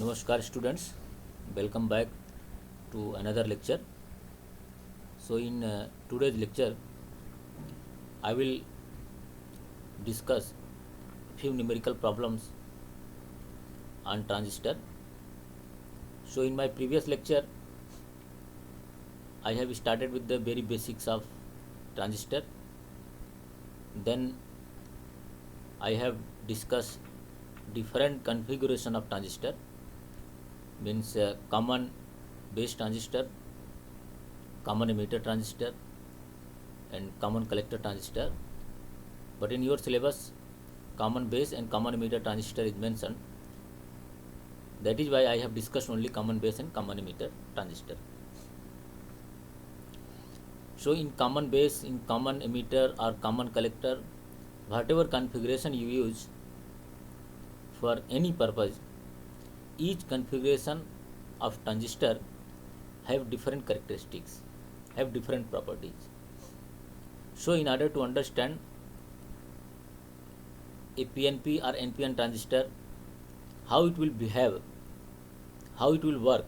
Namaskar students, welcome back to another lecture. So in today's lecture, I will discuss few numerical problems on transistor. So in my previous lecture, I have started with the very basics of transistor. Then I have discussed different configuration of transistor, means common base transistor, common emitter transistor and common collector transistor. But in your syllabus, common base and common emitter transistor is mentioned. That is why I have discussed only common base and common emitter transistor. So in common base, in common emitter or common collector, whatever configuration you use for any purpose, each configuration of transistor have different characteristics, have different properties. So in order to understand a PNP or NPN transistor, how it will behave, how it will work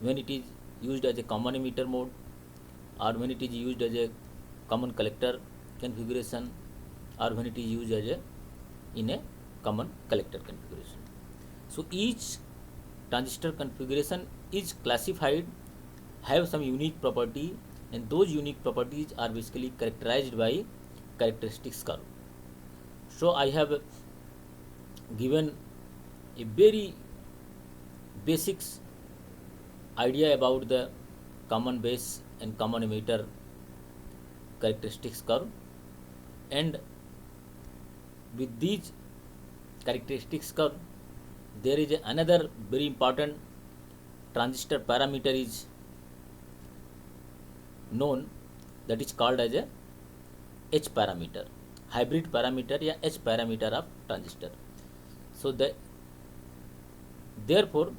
when it is used as a common emitter mode or when it is used as a common collector configuration or when it is used as in a common collector configuration. So each transistor configuration is classified, have some unique property, and those unique properties are basically characterized by characteristics curve. So I have given a very basics idea about the common base and common emitter characteristics curve, and with these characteristics curve there is another very important transistor parameter is known, that is called as a H parameter, hybrid parameter या H parameter of transistor. So therefore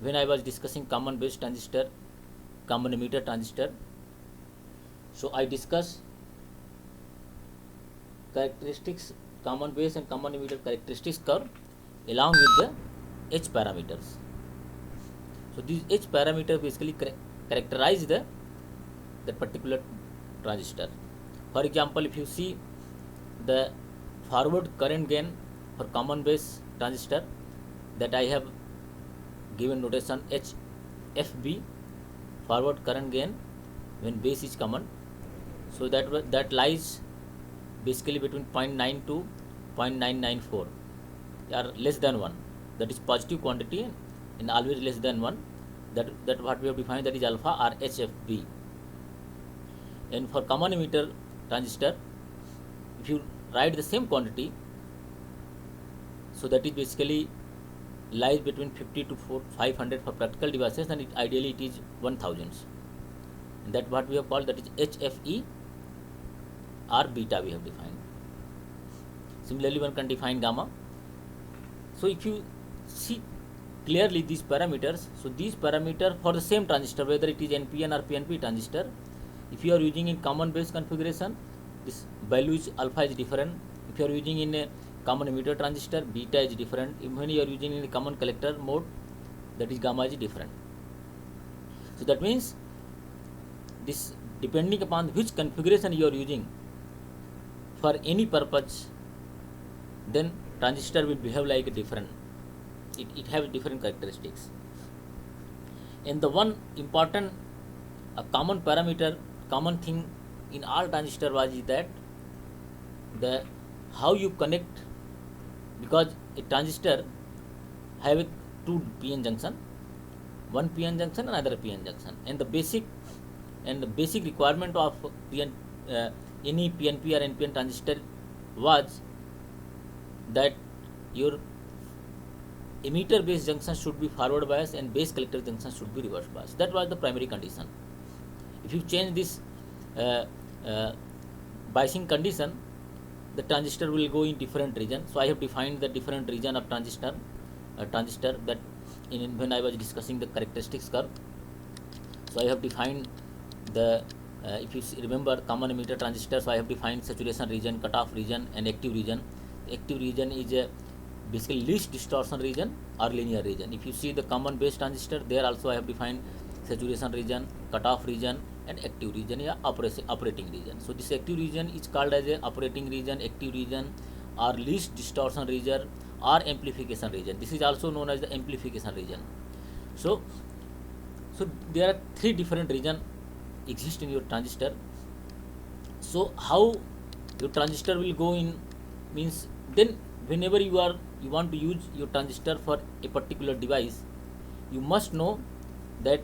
when I was discussing common base transistor, common emitter transistor, so I discuss characteristics, common base and common emitter characteristics curve along with the H parameters. So these H parameters basically characterize the particular transistor. For example, if you see the forward current gain for common base transistor, that I have given notation HFB, forward current gain when base is common. So that lies basically between 0.9 to 0.994 or less than 1. That is positive quantity and always less than 1. That what we have defined, that is alpha or HFB. And for common emitter transistor, if you write the same quantity, so that is basically lies between 50 to 500 for practical devices, and ideally it is 1000. And that what we have called, that is HFE or beta we have defined. Similarly, one can define gamma. So if you see clearly these parameters, so these parameters for the same transistor, whether it is NPN or PNP transistor, if you are using in common base configuration, this value is alpha is different. If you are using in a common emitter transistor, beta is different. Even when you are using in a common collector mode, that is gamma is different. So that means this, depending upon which configuration you are using for any purpose, then transistor will behave like a different, it has different characteristics. And the one important common parameter, common thing in all transistor was is that the how you connect, because a transistor have two PN junction, one PN junction and another PN junction, and the basic requirement of any PNP or NPN transistor was that your emitter base junction should be forward bias and base collector junction should be reverse bias. That was the primary condition. If you change this biasing condition, the transistor will go in different region. So I have defined the different region of transistor that when I was discussing the characteristics curve. So I have defined the if you remember common emitter transistor, so I have defined saturation region, cutoff region and active region. Active region is basically least distortion region or linear region. If you see the common base transistor, there also I have defined saturation region, cutoff region, and active region, या operating region. So this active region is called as a operating region, active region, or least distortion region, or amplification region. This is also known as the amplification region. So there are three different regions exist in your transistor. So how your transistor will go in means, then whenever you want to use your transistor for a particular device, you must know that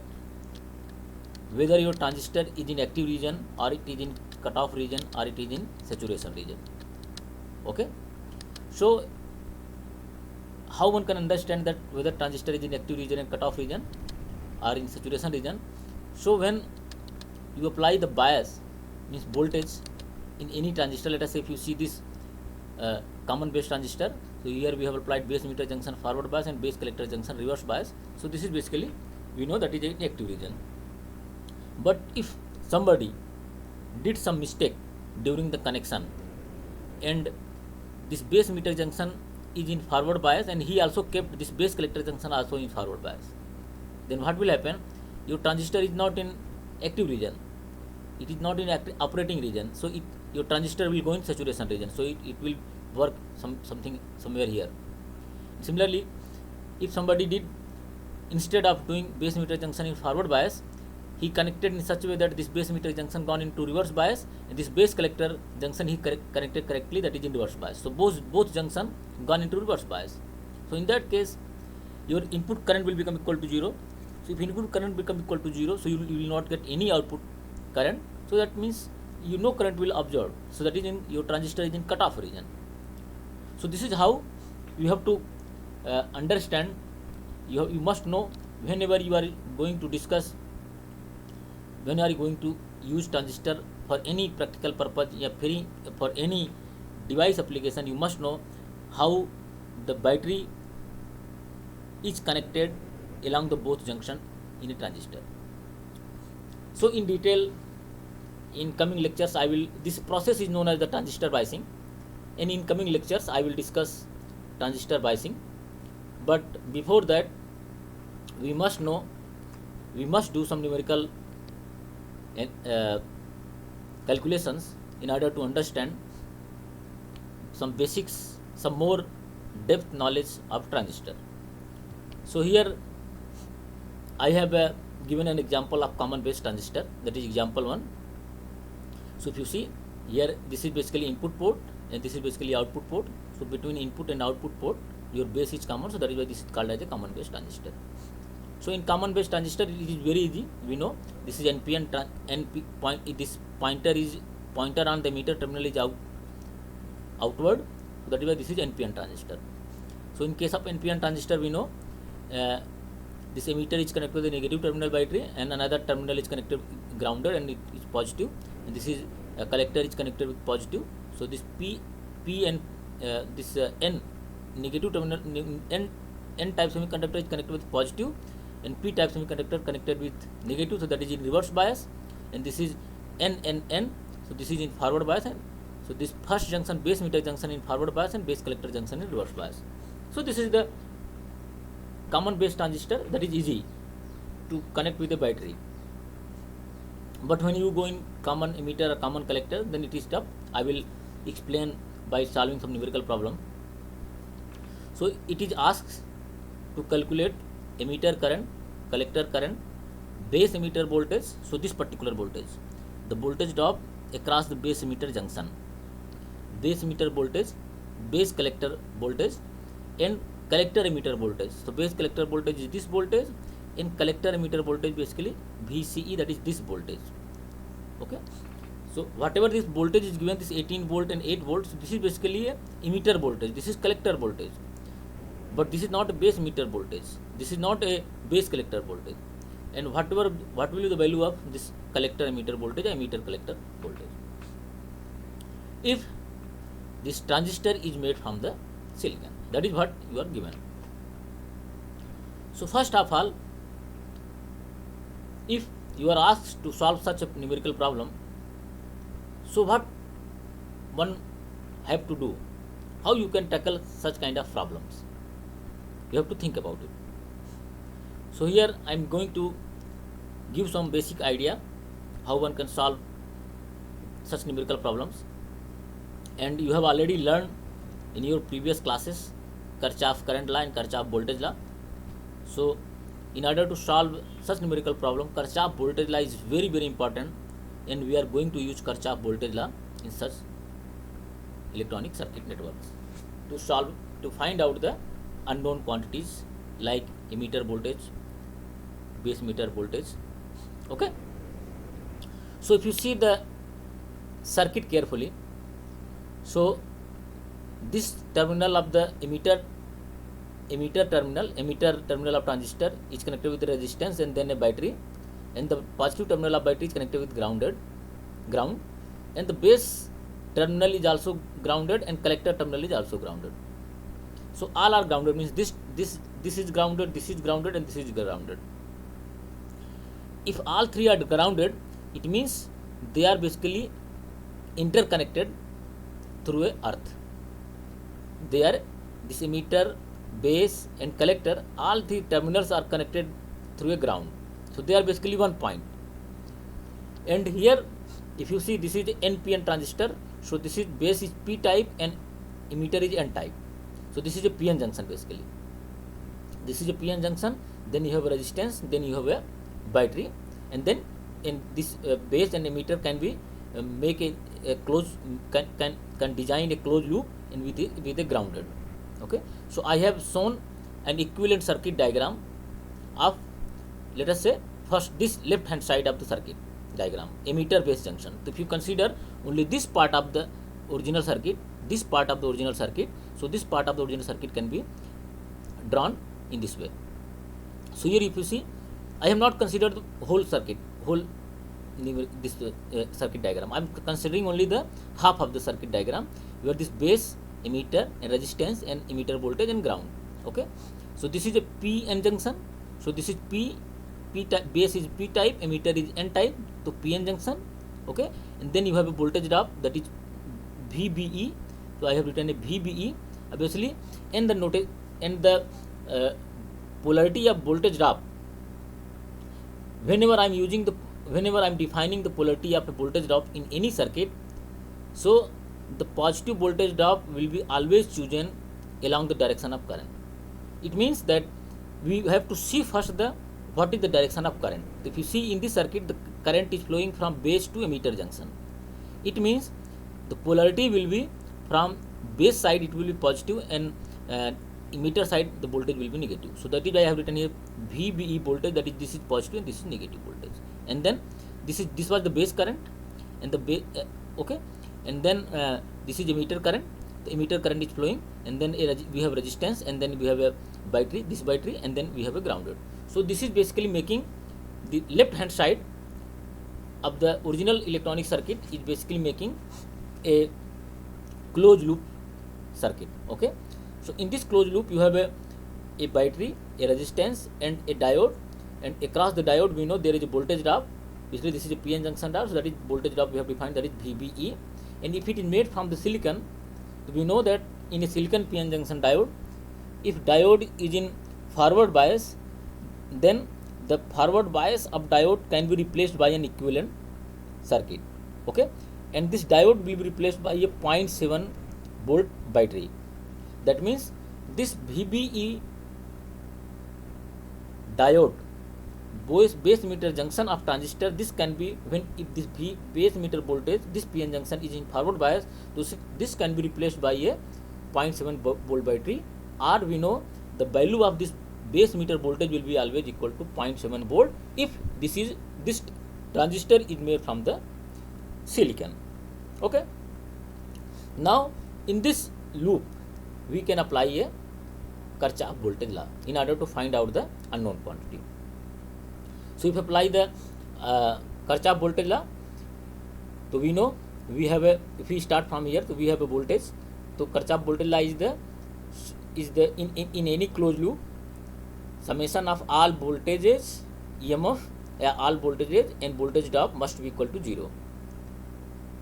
whether your transistor is in active region, or it is in cutoff region, or it is in saturation region. Okay, so how one can understand that whether transistor is in active region and cutoff region or in saturation region? So when you apply the bias, means voltage, in any transistor, let us say if you see this common base transistor, so here we have applied base emitter junction forward bias and base collector junction reverse bias. So this is basically, we know that is in active region. But if somebody did some mistake during the connection and this base emitter junction is in forward bias and he also kept this base collector junction also in forward bias, then what will happen? Your transistor is not in active region, it is not in operating region, so your transistor will go in saturation region, so it will work something somewhere here. Similarly, if somebody did, instead of doing base emitter junction in forward bias, he connected in such a way that this base emitter junction gone into reverse bias, and this base collector junction he connected correctly, that is in reverse bias. So both junction gone into reverse bias. So in that case, your input current will become equal to 0. So if input current become equal to 0, so you will not get any output current. So that means no current will absorb. So that is in your transistor is in cutoff region. So this is how you have to understand. You must know whenever you are going to discuss, when you are going to use transistor for any practical purpose, for any device application, you must know how the battery is connected along the both junction in a transistor. So in detail, in coming lectures, this process is known as the transistor biasing, and in coming lectures I will discuss transistor biasing. But before that, we must do some numerical calculations in order to understand some basics, some more depth knowledge of transistor. So here I have given an example of common base transistor, that is example 1. So if you see here, this is basically input port and this is basically output port. So between input and output port, your base is common, so that is why this is called as a common base transistor. So in common base transistor, it is very easy. We know this is NPN point. This pointer on the emitter terminal is outward. So that is why this is NPN transistor. So in case of NPN transistor, we know this emitter is connected to the negative terminal battery, and another terminal is connected grounded and it is positive, and this is a collector is connected with positive. So this P and this N negative terminal, N type semiconductor is connected with positive, and P type semiconductor connected with negative, so that is in reverse bias, and this is N, so this is in forward bias, and so this first junction, base emitter junction, in forward bias and base collector junction in reverse bias. So this is the common base transistor, that is easy to connect with the battery. But when you go in common emitter or common collector, then it is tough. I will explain by solving some numerical problem. So it is asked to calculate emitter current, collector current, base emitter voltage. So this particular voltage, the voltage drop across the base emitter junction, base emitter voltage, base collector voltage, and collector emitter voltage. So base collector voltage is this voltage, and collector emitter voltage basically VCE, that is this voltage. Okay, so whatever this voltage is given, this 18 volt and 8 volts, so this is basically a emitter voltage, this is collector voltage, but this is not a base emitter voltage, this is not a base collector voltage. And what will be the value of this collector emitter voltage or emitter collector voltage if this transistor is made from the silicon? That is what you are given. So first of all, if you are asked to solve such a numerical problem, so what one have to do? how you can tackle such kind of problems. You have to think about it. So here I am going to give some basic idea how one can solve such numerical problems, and you have already learned in your previous classes Kirchhoff current law and Kirchhoff voltage law. So in order to solve such numerical problem, Kirchhoff voltage law is very very important, and we are going to use Kirchhoff voltage law in such electronic circuit networks to find out the unknown quantities like emitter voltage, base meter voltage. Okay, so if you see the circuit carefully, so this terminal of the emitter terminal of transistor is connected with the resistance and then a battery, and the positive terminal of battery is connected with ground, and the base terminal is also grounded and collector terminal is also grounded. So all are grounded, means this is grounded, this is grounded, and this is grounded. If all three are grounded, it means they are basically interconnected through a earth. They are, this emitter, base and collector, all three terminals are connected through a ground. So they are basically one point. And here if you see, this is the NPN transistor. So this is base is P type and emitter is N type. So this is a PN junction basically. This is a PN junction, then you have a resistance, then you have a battery, and then in this base and emitter can be make a close, can design a closed loop and with a grounded. Okay, so I have shown an equivalent circuit diagram of, let us say, first this left hand side of the circuit diagram, emitter base junction. So if you consider only this part of the original circuit, this part of the original circuit, so this part of the original circuit can be drawn in this way. So here if you see, I have not considered the whole circuit, this circuit diagram. I am considering only the half of the circuit diagram where this base, emitter and resistance and emitter voltage and ground. Okay, so this is a PN junction. So this is P type, base is P type, emitter is N type, so PN junction. Okay, and then you have a voltage drop, that is VBE. So I have written a VBE obviously, and the notice and the polarity of voltage drop. Whenever I am defining the polarity of a voltage drop in any circuit, so the positive voltage drop will be always chosen along the direction of current. It means that we have to see first what is the direction of current. If you see in this circuit, the current is flowing from base to emitter junction. It means the polarity will be from base side, it will be positive, and emitter side the voltage will be negative. So that is why I have written here VBE voltage, that is this is positive and this is negative voltage. And then this was the base current and the base okay, and then this is emitter current. The emitter current is flowing, and then we have resistance, and then we have a battery, this battery, and then we have a grounded. So this is basically making the left hand side of the original electronic circuit is basically making a closed loop circuit. Okay, so in this closed loop you have a battery, a resistance and a diode, and across the diode we know there is a voltage drop. Basically this is a PN junction drop, so that is voltage drop we have defined, that is VBE. And if it is made from the silicon, we know that in a silicon PN junction diode, if diode is in forward bias, then the forward bias of diode can be replaced by an equivalent circuit. Okay, and this diode will be replaced by a 0.7 volt battery. That means this VBE diode, base emitter junction of transistor, this can be, when if this base emitter voltage, this PN junction is in forward bias, so this can be replaced by a 0.7 volt battery, or we know the value of this base emitter voltage will be always equal to 0.7 volt if this transistor is made from the silicon. Okay, now in this loop we can apply a Kirchhoff voltage law in order to find out the unknown quantity. So if apply the Kirchhoff voltage law, so we know we have a, if we start from here, so we have a voltage. So Kirchhoff voltage law is the in any closed loop, summation of all voltages EMF, all voltages and voltage drop must be equal to 0.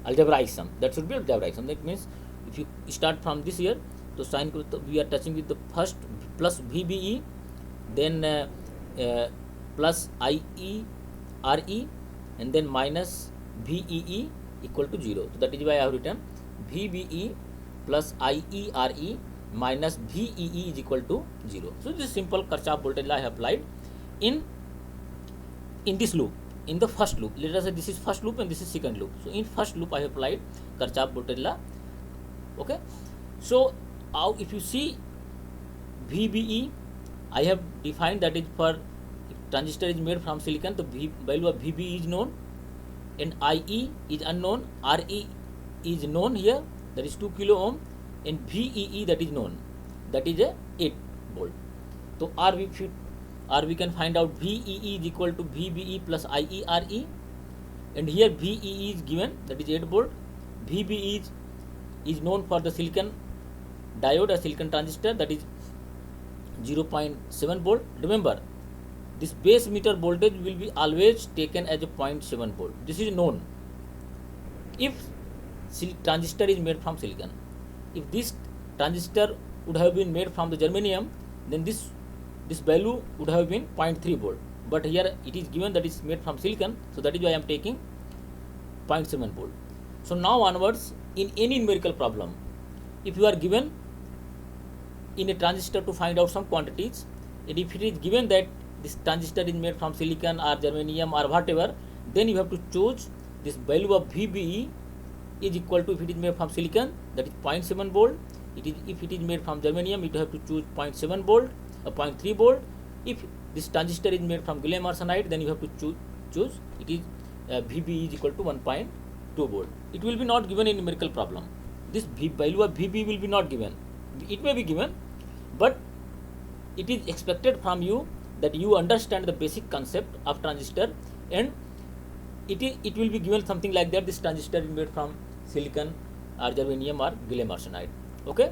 Algebraic sum, that should be algebraic sum. That means if you start from this here, so sine we are touching with the first plus VBE, then plus IERE, and then minus VEE equal to 0. So that is why I have written VBE plus IERE minus VEE is equal to 0. So this simple Kirchhoff voltage law I have applied in this loop, in the first loop. Let us say this is first loop and this is second loop. So in first loop I have applied Kirchhoff voltage law. Okay. So now if you see VBE, I have defined that is for if transistor is made from silicon, the value of VBE is known, and IE is unknown, RE is known here, that is 2 kilo ohm, and VEE that is known, that is a 8 volt. So we can find out VEE is equal to VBE plus IERE, and here VEE is given, that is 8 volt. VBE is known for the silicon diode or silicon transistor, that is 0.7 volt. Remember, this base emitter voltage will be always taken as a 0.7 volt. This is known if transistor is made from silicon. If this transistor would have been made from the germanium, then this value would have been 0.3 volt. But here it is given that is made from silicon, so that is why I am taking 0.7 volt. So now onwards, in any numerical problem, if you are given in a transistor to find out some quantities, and if it is given that this transistor is made from silicon or germanium or whatever, then you have to choose this value of VBE is equal to, if it is made from silicon, that is 0.7 volt. If it is made from germanium, it have to choose 0.7 volt or 0.3 volt. If this transistor is made from gallium arsenide, then you have to choose it is VBE is equal to 1.2 volt. It will be not given in numerical problem. This value of VBE will be not given. It may be given, but it is expected from you that you understand the basic concept of transistor, and it will be given something like that. This transistor is made from silicon or germanium or gallium arsenide. Okay,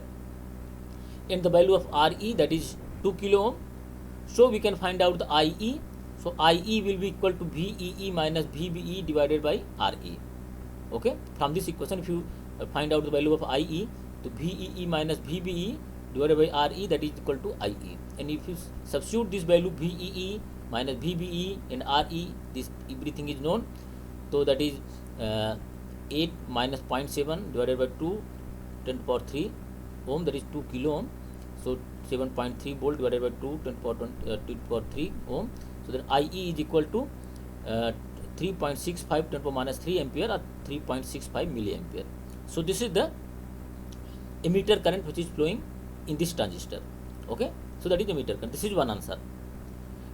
and the value of RE, that is 2 kilo ohm. So we can find out the IE. So IE will be equal to VEE minus VBE divided by RE. Okay, from this equation, if you find out the value of IE, so VEE minus VBE divided by RE, that is equal to IE. And if you substitute this value VEE minus VBE and RE, this everything is known. So that is 8 minus 0.7 divided by 2 10 to the power 3 ohm, that is 2 kilo ohm. So 7.3 volt divided by 2 10 to the power 3 ohm. So then IE is equal to 3.65 10 to the power minus 3 ampere or 3.65 milliampere. So this is the emitter current which is flowing in this transistor. Okay, so that is emitter current. This is one answer.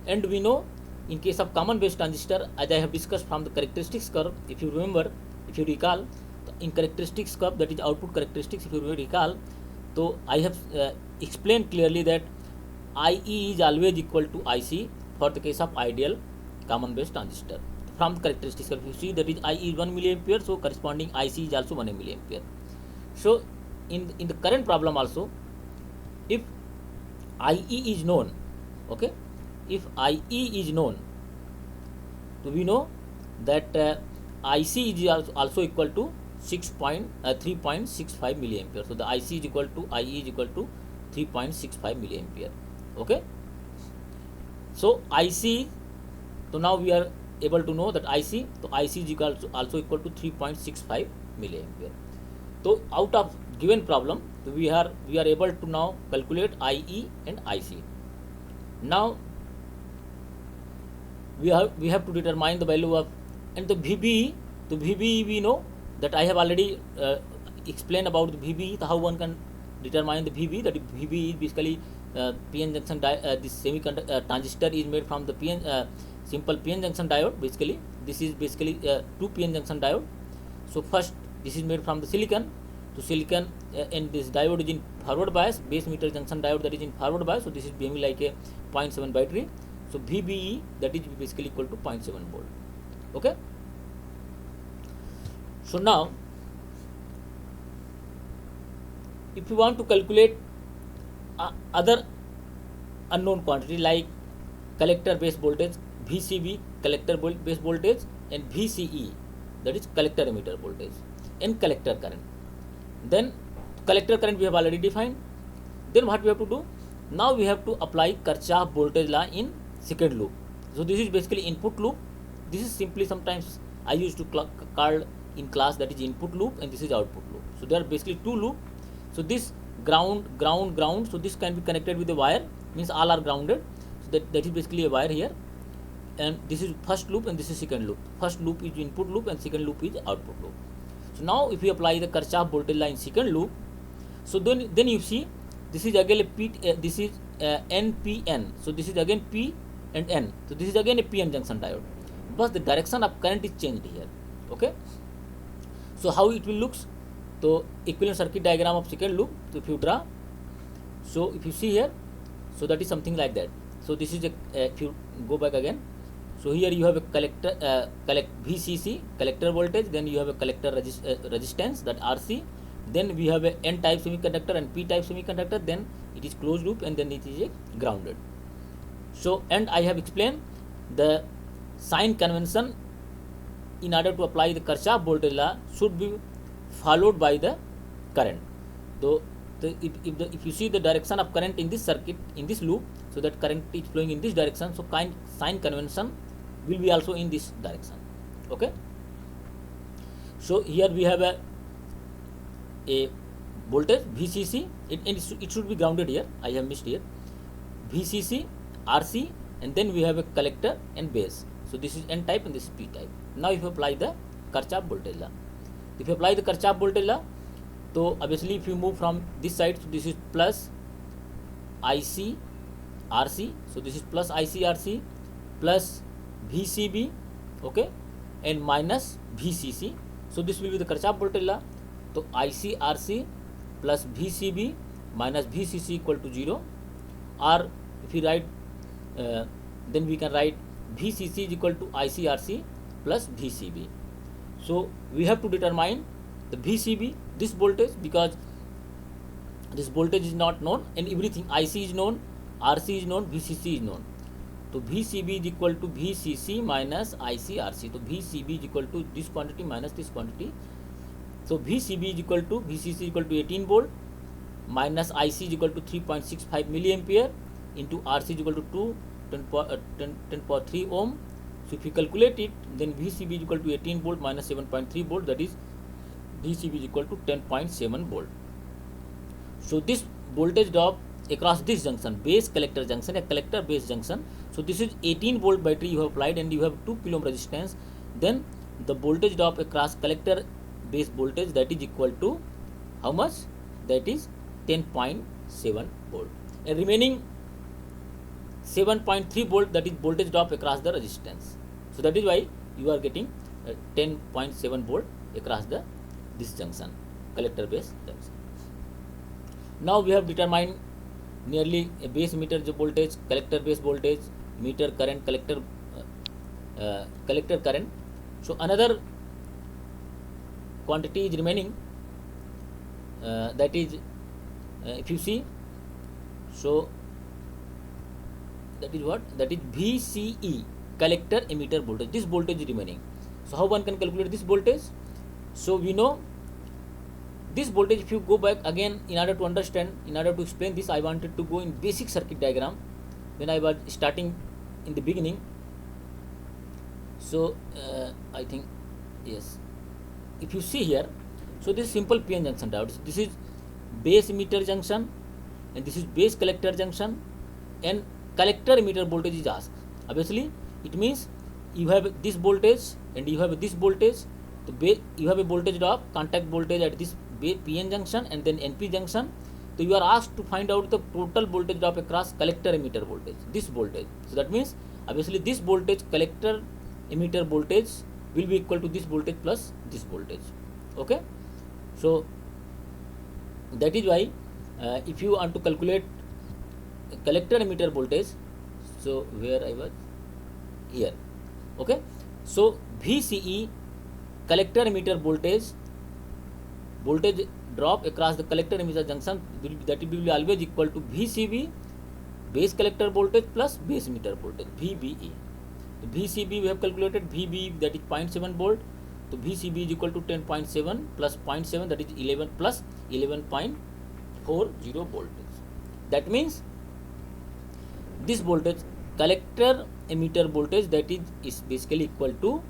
And we know in case of common base transistor, as I have discussed from the characteristics curve, if you remember, if you recall, in characteristics curve, that is output characteristics, if you recall, so I have explained clearly that IE is always equal to IC for the case of ideal common base transistor. From the characteristics curve, you see that is IE is 1 milliampere, so corresponding IC is also 1 milliampere. So in the current problem also, if IE is known, okay, if IE is known, so we know that IC is also equal to 3.65 milliampere. So the IC is equal to IE is equal to 3.65 milliampere. Okay, so IC, so now we are able to know that IC, so IC is also equal to 3.65 milliampere. So out of given problem, so we are able to now calculate IE and IC. Now we have to determine the value of, and the VBE. The VBE we know that I have already explained about the VBE, how one can determine the VBE. That VBE is basically PN junction this semiconductor transistor is made from the simple PN junction diode. Basically this is basically 2 PN junction diode. So first this is made from the silicon. So silicon and this diode is in forward bias, base emitter junction diode that is in forward bias. So this is behaving like a 0.7 battery. So VBE that is basically equal to 0.7 volt. Okay. So now if you want to calculate other unknown quantity like collector base voltage, VCV collector base voltage, and VCE that is collector emitter voltage, and collector current, then collector current we have already defined. Then what we have to do? Now we have to apply Kirchhoff voltage law in second loop. So this is basically input loop. This is simply sometimes I used to call in class, that is input loop, and this is output loop. So there are basically two loop. So this ground. So this can be connected with a wire, means all are grounded. So that is basically a wire here. And this is first loop and this is second loop. First loop is input loop and second loop is output loop. So now if we apply the Kirchhoff voltage law in second loop, so then you see this is again a P, this is NPN. So this is again P and N. So this is again a PN junction diode, but the direction of current is changed here. Okay. So how it will looks? So equivalent circuit diagram of second loop. So if you draw, so if you see here, so that is something like that. So this is a if you go back again, so here you have a collector VCC collector voltage, then you have a collector resistance, that RC, then we have a N type semiconductor and P type semiconductor, then it is closed loop, and then it is a grounded. So, and I have explained the sign convention in order to apply the Kirchhoff voltage law should be followed by the current. So if you see the direction of current in this circuit, in this loop, so that current is flowing in this direction, so sign convention will be also in this direction. Okay. So here we have a voltage VCC, it should be grounded here, I have missed here, VCC, RC, and then we have a collector and base. So this is N type and this is P type. Now if you apply the Kirchhoff voltage law, if you apply the Kirchhoff voltage law, so obviously if you move from this side, so this is plus IC RC, so this is plus IC RC plus VCB, okay, and minus VCC. So this will be the Kirchhoff voltage law. So IC RC plus VCB minus VCC equal to 0, or if you write then we can write VCC is equal to IC RC plus VCB. So we have to determine the VCB, this voltage, because this voltage is not known, and everything IC is known, RC is known, VCC is known. So VCB is equal to VCC minus IC RC. So VCB is equal to this quantity minus this quantity. So VCB is equal to VCC is equal to 18 volt minus IC is equal to 3.65 milliampere into RC is equal to 10.3 ohm. So if you calculate it, then VCB is equal to 18 volt minus 7.3 volt, that is VCB is equal to 10.7 volt. So this voltage drop across this junction, base collector junction, a collector base junction. So this is 18 volt battery you have applied, and you have 2 kilo ohm resistance. Then the voltage drop across collector base voltage, that is equal to how much? That is 10.7 volt. And remaining 7.3 volt, that is voltage drop across the resistance. So that is why you are getting 10.7 volt across this junction, collector base junction. Now we have determined nearly a base meter voltage, collector base voltage, meter current, collector current. So another quantity is remaining, that is if you see, so that is what? That is VCE, collector emitter voltage. This voltage is remaining. So how one can calculate this voltage? So we know this voltage. If you go back again, in order to understand, in order to explain this, I wanted to go in basic circuit diagram when I was starting in the beginning. So I think yes, if you see here, so this is simple PN junction diode. This is base emitter junction, and this is base collector junction, and collector emitter voltage is asked. Obviously it means you have this voltage and you have this voltage. You have a voltage drop, contact voltage at this PN junction and then NP junction. So you are asked to find out the total voltage drop across collector emitter voltage, this voltage. So that means obviously this voltage, collector emitter voltage, will be equal to this voltage plus this voltage. Okay. So that is why if you want to calculate collector emitter voltage, so where I was here, okay. So VCE, collector emitter voltage drop across the collector emitter junction, that will be always equal to VCB, base collector voltage plus base emitter voltage, VBE. The VCB we have calculated, VBE, that is 0.7 volt. So VCB is equal to 10.7 plus 0.7, that is 11 plus 11.40 voltage. That means this voltage, collector emitter voltage, that is basically equal to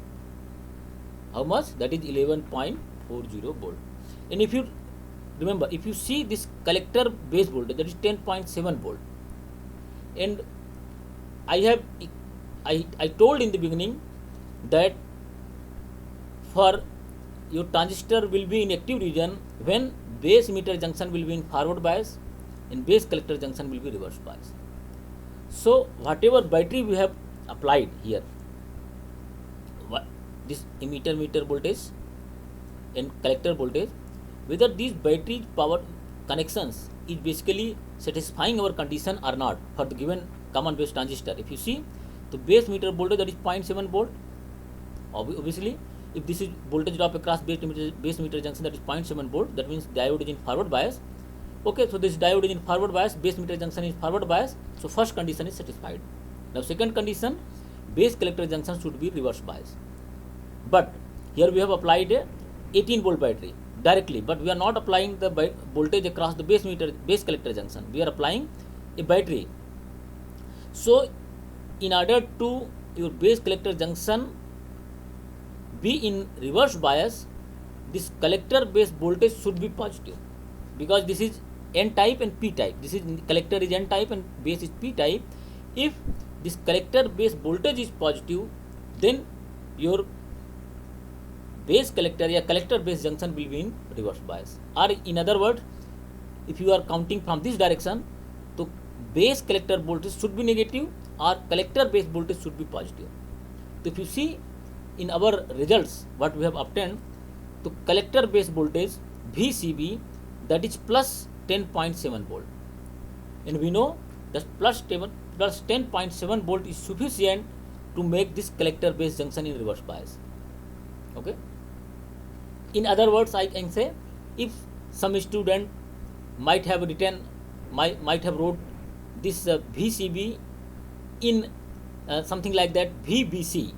how much? That is 11.40 volt. And if you remember, if you see this collector base voltage, that is 10.7 volt, and I told in the beginning that for your transistor will be in active region when base emitter junction will be in forward bias and base collector junction will be reverse bias. So whatever battery we have applied here, this emitter meter voltage and collector voltage, whether these battery power connections is basically satisfying our condition or not for the given common base transistor. If you see the base meter voltage, that is 0.7 volt, obviously if this is voltage drop across base meter junction, that is 0.7 volt, that means diode is in forward bias. Okay, so this diode is in forward bias, base meter junction is forward bias, so first condition is satisfied. Now second condition, base collector junction should be reverse bias. But here we have applied a 18 volt battery directly, but we are not applying the voltage across the base collector junction. We are applying a battery. So in order to your base collector junction be in reverse bias, this collector base voltage should be positive, because this is N type and P type. This is collector is N type and base is P type. If this collector base voltage is positive, then your base collector or collector base junction will be in reverse bias. Or in other words, if you are counting from this direction, so base collector voltage should be negative or collector base voltage should be positive. So if you see in our results what we have obtained, the collector base voltage VCB, that is plus 10.7 volt, and we know that plus 10.7 volt is sufficient to make this collector base junction in reverse bias. Okay. In other words, I can say, if some student might have written, might have wrote this VCB in something like that VBC.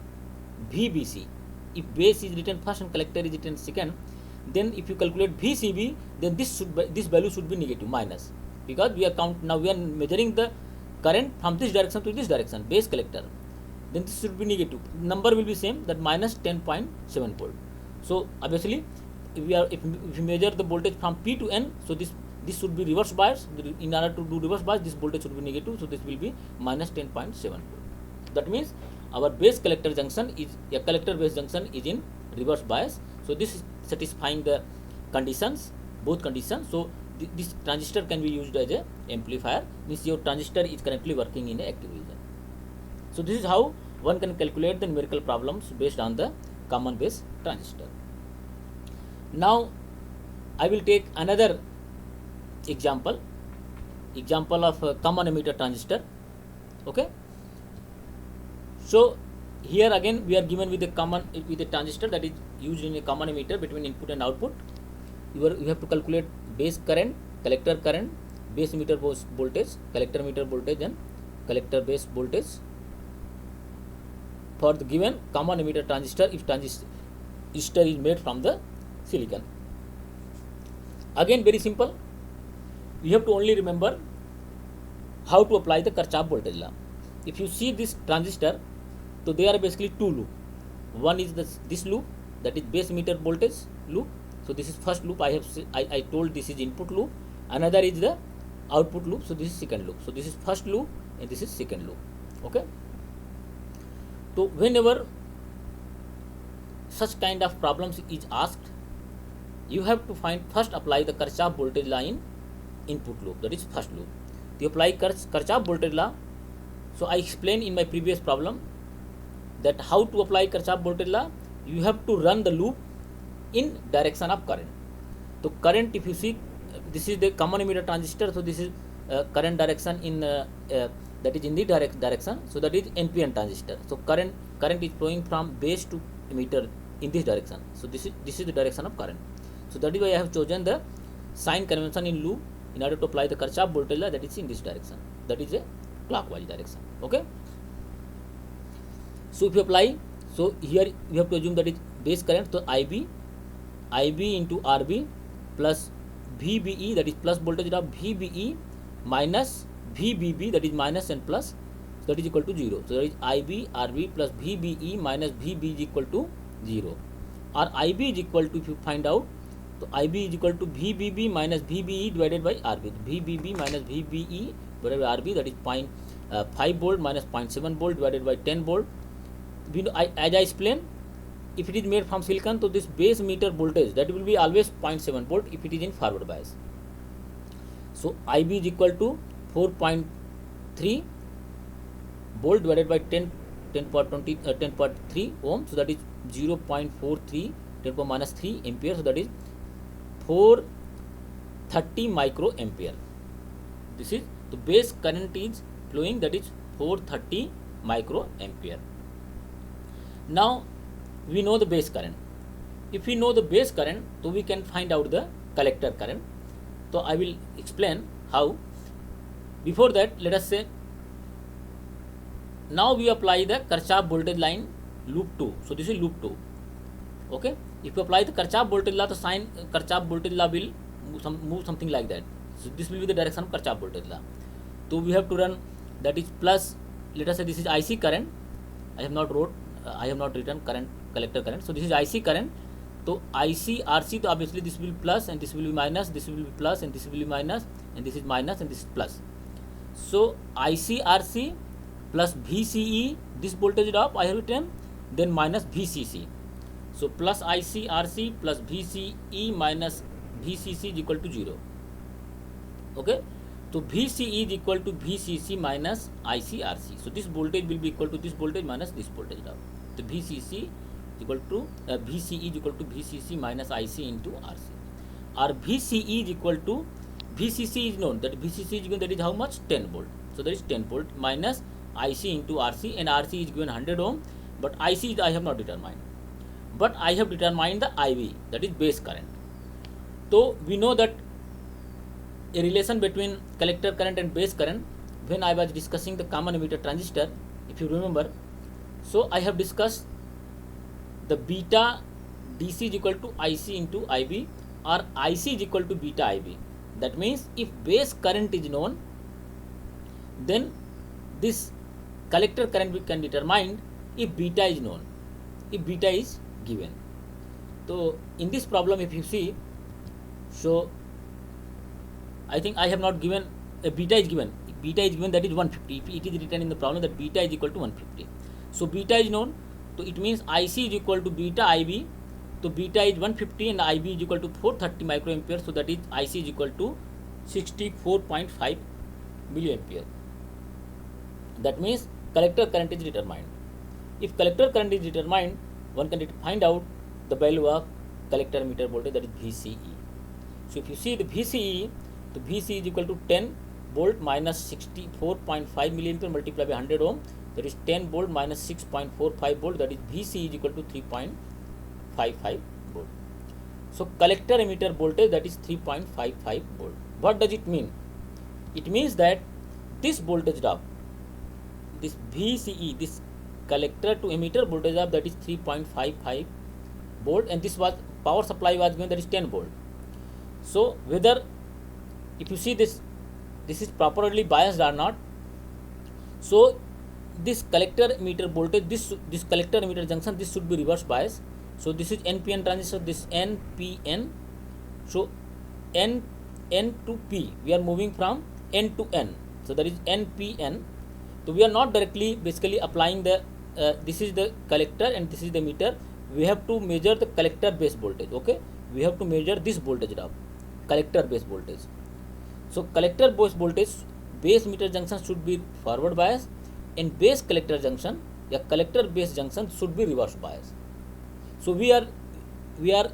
If base is written first and collector is written second, then if you calculate VCB, then this value should be negative, minus, because we are measuring the current from this direction to this direction, base collector. Then this should be negative. Number will be same, that minus 10.7 volt. So obviously, if we measure the voltage from P to N, so this should be reverse bias. In order to do reverse bias, this voltage should be negative. So this will be minus 10.7 volt. That means our base collector junction is a collector base junction is in reverse bias. So this is satisfying the conditions, both conditions. So this transistor can be used as a amplifier. Means your transistor is currently working in a active region. So this is how one can calculate the numerical problems based on the common base transistor. Now I will take another example of a common emitter transistor. Okay. So here again we are given with a transistor that is used in a common emitter between input and output. You have to calculate base current, collector current, base emitter voltage, collector emitter voltage, and collector base voltage for the given common emitter transistor if transistor is made from the silicon. Again very simple, you have to only remember how to apply the Kirchhoff voltage law. If you see this transistor, so there are basically two loops. One is this loop, that is base emitter voltage loop. So this is first loop. I told this is input loop. Another is the output loop. So this is second loop. So this is first loop and this is second loop. Okay. So whenever such kind of problems is asked, you have to first apply the Kirchhoff voltage law in input loop, that is first loop. To apply Kirchhoff voltage law, so I explained in my previous problem that how to apply Kirchhoff voltage law. You have to run the loop in direction of current. So current, if you see, this is the common emitter transistor. So this is current direction in that is in the direction. So that is NPN transistor. So current is flowing from base to emitter in this direction. So this is the direction of current. So that is why I have chosen the sign convention in loop in order to apply the Kirchhoff voltage law, that is in this direction. That is a clockwise direction. Okay. So if you apply, so here you have to assume that is base current, so IB into RB plus VBE, that is plus voltage drop, VBE minus VBB, that is minus and plus, so that is equal to 0. So that is IB RB plus VBE minus VB is equal to 0. Or IB is equal to, if you find out, so IB is equal to VBB minus VBE divided by RB. VBB minus VBE divided by RB, that is 0.5 volt minus 0.7 volt divided by 10 volt. We know, as I explained, if it is made from silicon, so this base meter voltage, that will be always 0.7 volt if it is in forward bias. So IB is equal to 4.3 volt divided by 10 power 3 ohm, so that is 0.43 10 power minus 3 ampere, so that is 430 micro ampere. This is the base current is flowing, that is 430 micro ampere. Now we know the base current. If we know the base current, so we can find out the collector current. So I will explain how. Before that, let us say, now we apply the Kirchhoff voltage line loop 2. So this is loop 2. Okay. If you apply the Kirchhoff voltage law, the sign Kirchhoff voltage law will move something like that. So this will be the direction of Kirchhoff voltage law. So we have to run, that is plus, let us say this is IC current. I have not written current, collector current. So this is IC current. So IC RC, so obviously this will be plus and this will be minus, this will be plus and this will be minus, and this is minus and this is plus. So IC RC plus VCE, this voltage drop I have written, then minus VCC. So plus IC RC plus VCE minus VCC is equal to 0. Okay. So VCE is equal to VCC minus IC RC. So this voltage will be equal to this voltage minus this voltage drop. So VCC is equal to VCE is equal to VCC minus IC into RC. Or VCE is equal to, VCC is known, that VCC is given, that is how much, 10 volt. So that is 10 volt minus IC into RC, and RC is given 100 ohm, but IC I have not determined. But I have determined the IB, that is base current. So we know that a relation between collector current and base current, when I was discussing the common emitter transistor, if you remember, so I have discussed the beta DC is equal to IC into IB, or IC is equal to beta IB. That means if base current is known, then this collector current we can determine if beta is known, if beta is given. So in this problem, if you see, so I think I have not given, a beta is given. If beta is given, that is 150. It is written in the problem that beta is equal to 150. So beta is known, so it means IC is equal to beta IB. So beta is 150 and IB is equal to 430 microampere. So that is IC is equal to 64.5 milliampere. That means collector current is determined. If collector current is determined, one can find out the value of collector emitter voltage, that is VCE. So if you see the VCE, the VCE is equal to 10 volt minus 64.5 milliampere multiplied by 100 ohm, that is 10 volt minus 6.45 volt, that is VCE is equal to 3.55 volt. So collector emitter voltage, that is 3.55 volt. What does it mean? It means that this voltage drop, this VCE, this collector to emitter voltage drop, that is 3.55 volt, and this was power supply was given, that is 10 volt. So whether, if you see this is properly biased or not. So this collector emitter voltage, this collector emitter junction, this should be reverse bias. So this is NPN transistor, this NPN. So N to P, we are moving from N to N. So that is NPN. So we are not directly basically applying the, this is the collector and this is the emitter. We have to measure the collector base voltage. Okay, we have to measure this voltage drop, collector base voltage. So collector base voltage, base emitter junction should be forward bias, and base collector junction, या collector base junction should be reverse bias. So we are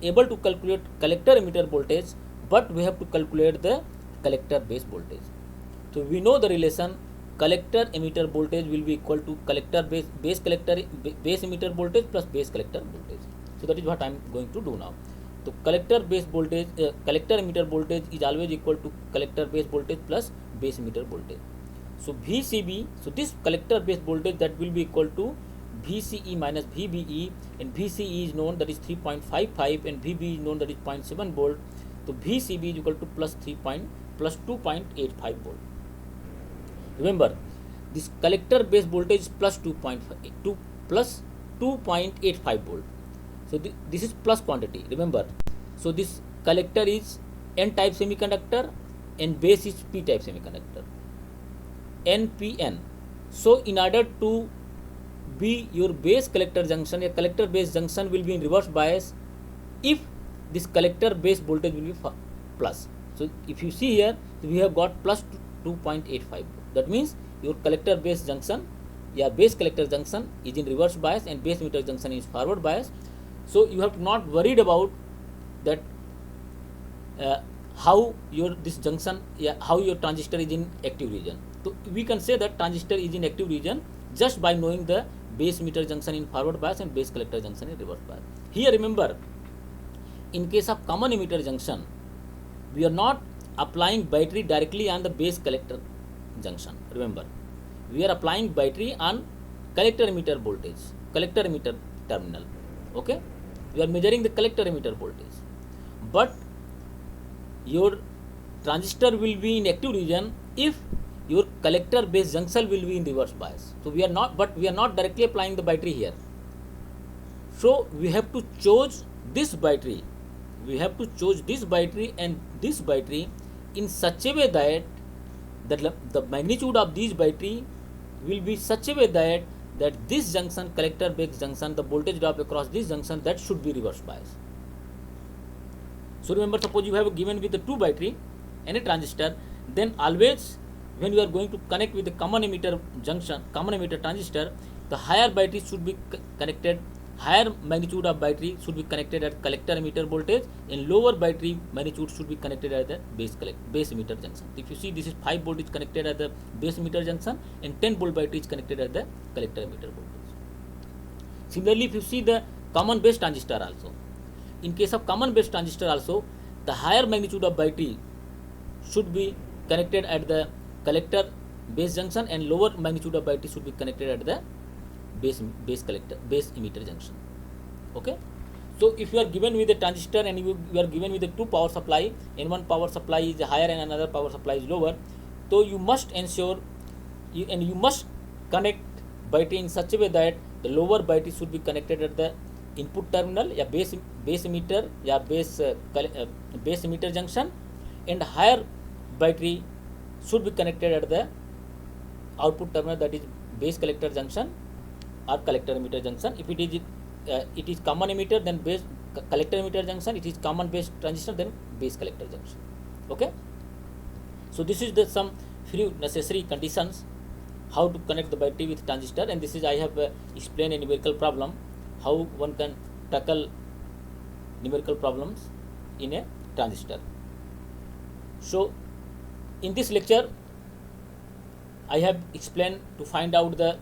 able to calculate collector emitter voltage, but we have to calculate the collector base voltage. So we know the relation, collector emitter voltage will be equal to collector base emitter voltage plus base collector voltage. So that is what I am going to do now. So collector base voltage, collector emitter voltage is always equal to collector base voltage plus base emitter voltage. So VCB, so this collector base voltage, that will be equal to VCE minus VBE, and VCE is known, that is 3.55, and VBE is known, that is 0.7 volt. So VCB is equal to plus 2.85 volt. Remember, this collector base voltage is plus 2.85 volt. So this is plus quantity, remember. So this collector is N type semiconductor and base is P type semiconductor, NPN. So in order to be your base collector junction, a collector base junction will be in reverse bias if this collector base voltage will be plus. So if you see here, we have got plus 2.85. That means your collector base junction, base collector junction is in reverse bias and base emitter junction is forward bias. So you have to not worried about that how your this junction, how your transistor is in active region. So we can say that transistor is in active region just by knowing the base emitter junction in forward bias and base collector junction in reverse bias. Here remember, in case of common emitter junction, we are not applying battery directly on the base collector junction. Remember, we are applying battery on collector emitter voltage, collector emitter terminal. Okay, we are measuring the collector emitter voltage, but your transistor will be in active region if your collector base junction will be in reverse bias. So we are not directly applying the battery here. So we have to choose this battery. We have to choose this battery and this battery in such a way that the magnitude of these battery will be such a way that this junction, collector base junction, the voltage drop across this junction, that should be reverse bias. So remember, suppose you have given with the two battery and a transistor, then always when you are going to connect with the common emitter junction, common emitter transistor, the higher battery should be connected, higher magnitude of battery should be connected at collector emitter voltage, and lower battery magnitude should be connected at the base emitter junction. If you see, this is 5 volt is connected at the base emitter junction and 10 volt battery is connected at the collector emitter voltage. Similarly, if you see the common base transistor also, in case of common base transistor also, the higher magnitude of battery should be connected at the collector base junction and lower magnitude of battery should be connected at the base emitter junction. Okay, so if you are given with a transistor and you are given with the two power supply, and one power supply is higher and another power supply is lower, so you must ensure you must connect battery in such a way that the lower battery should be connected at the input terminal, base emitter, base emitter junction, and higher battery should be connected at the output terminal, that is base collector junction or collector emitter junction. If it is common emitter, then base collector emitter junction. It is common base transistor, then base collector junction. Okay, so this is the some few necessary conditions how to connect the battery with transistor, and this is I have explained a numerical problem how one can tackle numerical problems in a transistor. So in this lecture, I have explained to find out the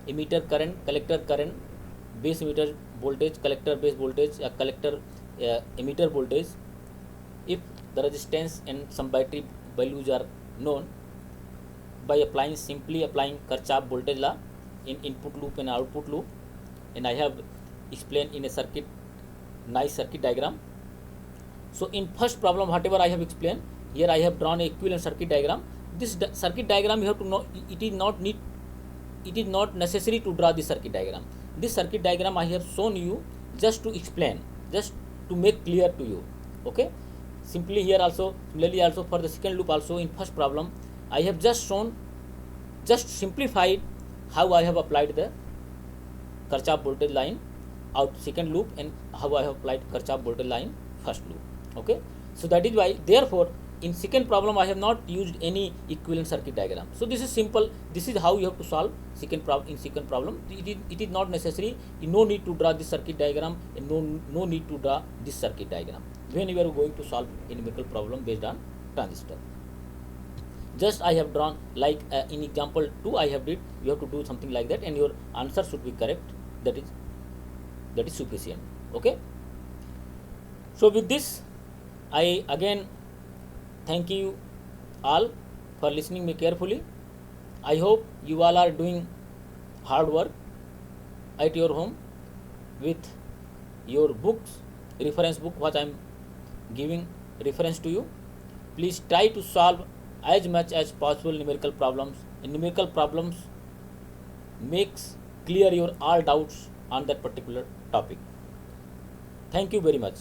emitter current, collector current, base emitter voltage, collector base voltage, collector emitter voltage, if the resistance and some battery values are known, by simply applying Kirchhoff voltage law in input loop and output loop, and I have explained in a circuit, nice circuit diagram. So in first problem, whatever I have explained, here I have drawn a equivalent circuit diagram. This circuit diagram you have to know, it is not necessary to draw this circuit diagram. This circuit diagram I have shown you just to explain, just to make clear to you. Okay, simply here also, similarly also for the second loop also, in first problem I have just shown, just simplified how I have applied the Kirchhoff voltage line out second loop and how I have applied Kirchhoff voltage line first loop. Okay, so that is why, therefore in second problem I have not used any equivalent circuit diagram. So this is simple, this is how you have to solve second problem. In second problem it is not necessary, no need to draw this circuit diagram and no need to draw this circuit diagram when you are going to solve a numerical problem based on transistor. Just I have drawn like in example 2 I have did, you have to do something like that and your answer should be correct, that is sufficient. Okay, so with this I again thank you all for listening me carefully. I hope you all are doing hard work. at your home with your books, reference book what I am giving reference to you. Please try to solve as much as possible numerical problems. And numerical problems makes clear your all doubts on that particular topic. Thank you very much.